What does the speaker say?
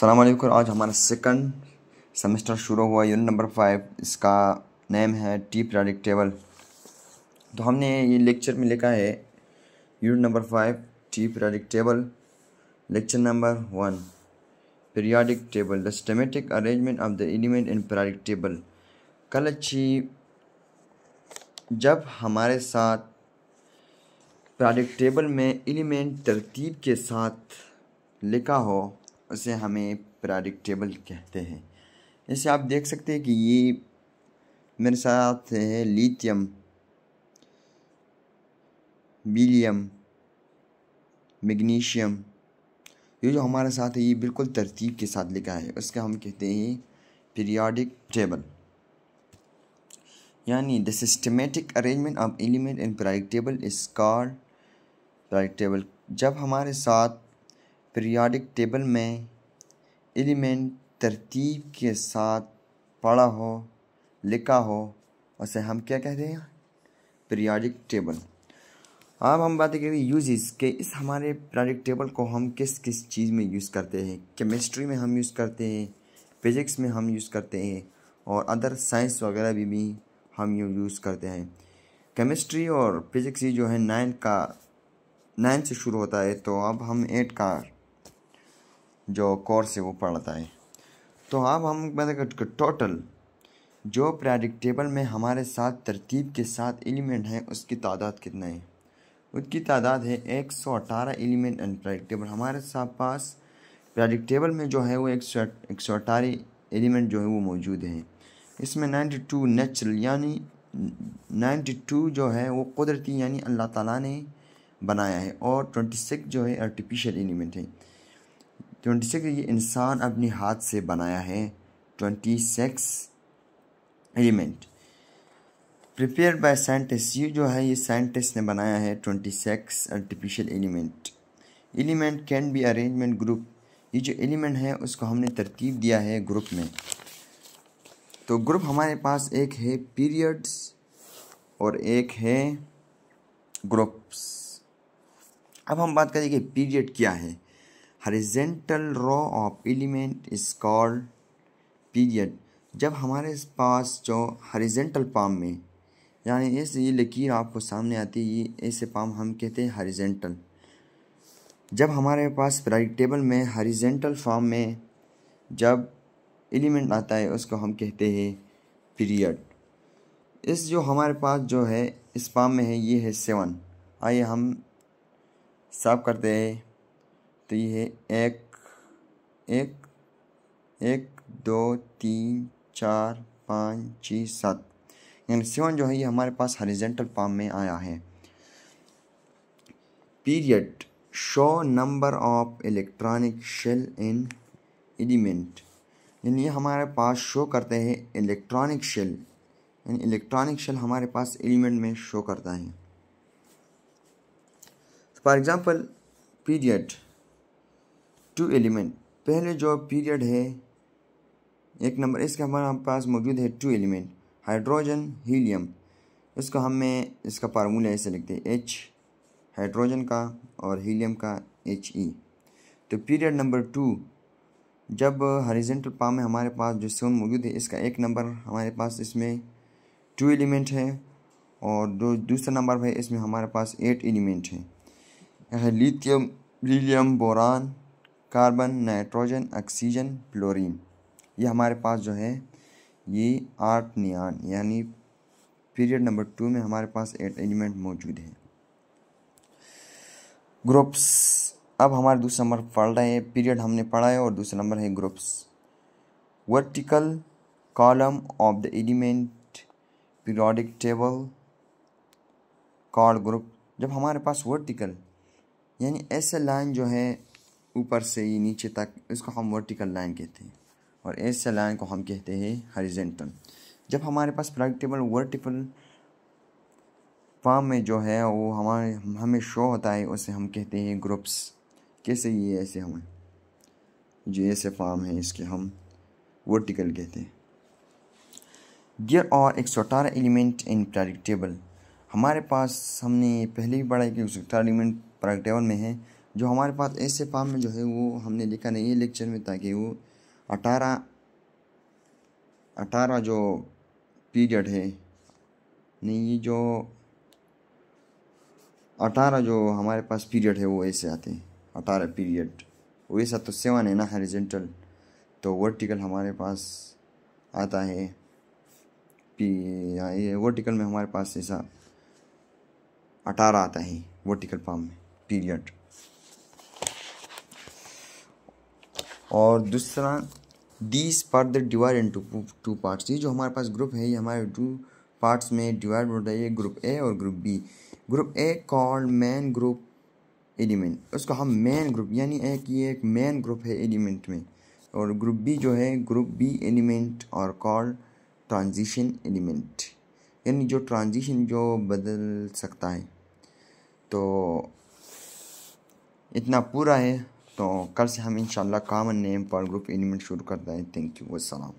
अस्सलाम वालेकुम। आज हमारा सेकंड सेमेस्टर शुरू हुआ, यूनिट नंबर 5। इसका नेम है टी पीरियोडिक टेबल। तो हमने ये लेक्चर में लिखा है unit number 5 T periodic table, lecture number 1 periodic table, the systematic arrangement of the element in periodic table. कल अच्छी जब हमारे साथ पीरियोडिक टेबल में एलिमेंट तरतीब के साथ लिखा हो उसे हमें पीरियोडिक टेबल कहते हैं। जैसे आप देख सकते हैं कि ये मेरे साथ है लिथियम, बेरिलियम, मैग्नीशियम। ये जो हमारे साथ है ये बिल्कुल तरतीब के साथ लिखा है, उसके हम कहते हैं पीरियोडिक टेबल। यानी the systematic arrangement of element in periodic table is called periodic table. जब हमारे साथ पीरियोडिक टेबल में एलिमेंट तरतीब के साथ पढ़ा हो, लिखा हो, उसे हम क्या कहते हैं? Periodic table. अब हम बात करें यूजेस के, इस हमारे पीरियोडिक टेबल को हम किस किस चीज़ में यूज़ करते हैं। केमिस्ट्री में हम यूज़ करते हैं, फिज़िक्स में हम यूज़ करते हैं और अदर साइंस वगैरह भी हम यूज़ करते हैं। केमिस्ट्री और फिज़िक्स जो है 9 से शुरू होता है, तो अब हम 8 का जो कोर्स है वो पढ़ता है। तो अब हम बात करें टोटल जो पीरियोडिक टेबल में हमारे साथ तरतीब के साथ एलिमेंट हैं उसकी तादाद कितना है। उसकी तादाद है 118 एलिमेंट इन पीरियोडिक टेबल। हमारे साथ पास पीरियोडिक टेबल में जो है वो 118 एलिमेंट जो है वो मौजूद हैं। इसमें 92 नेचुरल यानी 92 जो है वो कुदरती यानी अल्लाह ताला ने बनाया है, और 26 जो है आर्टिफिशियल एलिमेंट है। 26 ये इंसान अपने हाथ से बनाया है। 26 एलिमेंट प्रिपेयर्ड बाय साइंटिस्ट, ये जो है ये साइंटिस्ट ने बनाया है 26 artificial element. Element can be arrangement group, ये जो एलिमेंट है उसको हमने तरतीब दिया है ग्रुप में। तो ग्रुप हमारे पास एक है पीरियड्स और एक है ग्रुप्स। अब हम बात करेंगे पीरियड क्या है। Horizontal row of element is called period. जब हमारे पास जो हॉरिजॉन्टल फॉर्म में, यानी ये लकीर आपको सामने आती है, ये ऐसे फॉर्म हम कहते हैं हॉरिजॉन्टल। जब हमारे पास पीरियोडिक टेबल में हॉरिजॉन्टल फॉर्म में जब एलिमेंट आता है उसको हम कहते हैं पीरियड। इस जो हमारे पास जो है इस फॉर्म में है ये है 7। आइए हम साफ करते हैं। तो ये है 1 2 3 4 5 6 7, यानी 7 जो है ये हमारे पास हॉरिजॉन्टल फॉर्म में आया है। Period show number of electronic shell in element, यानी ये हमारे पास शो करते हैं इलेक्ट्रॉनिक शेल, यानी इलेक्ट्रॉनिक शेल हमारे पास एलिमेंट में शो करता है। फॉर एग्जांपल पीरियड 2 एलिमेंट, पहले जो पीरियड है 1 नंबर, इसके हमारे पास मौजूद है 2 एलिमेंट हाइड्रोजन हीलियम। इसको हमें इसका फार्मूला ऐसे लिखते हैं H हाइड्रोजन का और हीलियम का He। तो पीरियड नंबर 2 जब हॉरिजॉन्टल फॉर्म में हमारे पास जो 7 मौजूद है, इसका 1 नंबर हमारे पास इसमें 2 एलिमेंट है और जो दूसरा नंबर है इसमें हमारे पास 8 एलिमेंट है। Lithium, beryllium, boron, carbon, nitrogen, oxygen, fluorine. ये हमारे पास जो है ये 8 नियान, यानी पीरियड नंबर 2 में हमारे पास 8 एलिमेंट मौजूद हैं। ग्रुप्स, अब हमारा दूसरा नंबर पढ़ रहे हैं। पीरियड हमने पढ़ा है और दूसरा नंबर है groups. Vertical column of the element periodic table called group. जब हमारे पास वर्टिकल यानी ऐसे लाइन जो है ऊपर से ये नीचे तक, इसको हम वर्टिकल लाइन कहते हैं, और ऐसे लाइन को हम कहते हैं हॉरिजॉन्टल। जब हमारे पास पीरियोडिक टेबल वर्टिकल फॉर्म में जो है वो हमें शो होता है, उसे हम कहते हैं ग्रुप्स। कैसे? ये ऐसे हमें जो ऐसे फॉर्म है इसके हम वर्टिकल कहते हैं। There are 118 element in periodic table. हमारे पास हमने पहले ही पढ़ा है कि 118 एलिमेंट पीरियोडिक टेबल में है। जो हमारे पास ऐसे फॉर्म में जो है वो हमने लिखा नहीं है लेक्चर में, ताकि वो 18 जो पीरियड है, नहीं ये जो 18 जो हमारे पास पीरियड है वो ऐसे आते हैं 18 पीरियड। वैसा तो 7 है ना हॉरिजॉन्टल, तो वर्टिकल हमारे पास आता है ये वर्टिकल में हमारे पास ऐसा 18 आता है वर्टिकल फॉर्म में पीरियड। और दूसरा these further divide into two parts. ये जो हमारे पास ग्रुप है ये हमारे 2 पार्ट्स में डिवाइड होता है, ग्रुप ए और group B. Group A called main group element, उसको हम मेन ग्रुप यानी एक मेन ग्रुप है एलिमेंट में। और ग्रुप बी जो है ग्रुप बी एलिमेंट और कॉल्ड ट्रांजिशन एलिमेंट, यानी जो ट्रांजिशन जो बदल सकता है। तो इतना पूरा है, तो कल से हम इंशाल्लाह common name for group element शुरू करते हैं। Thank you, वस्सलाम।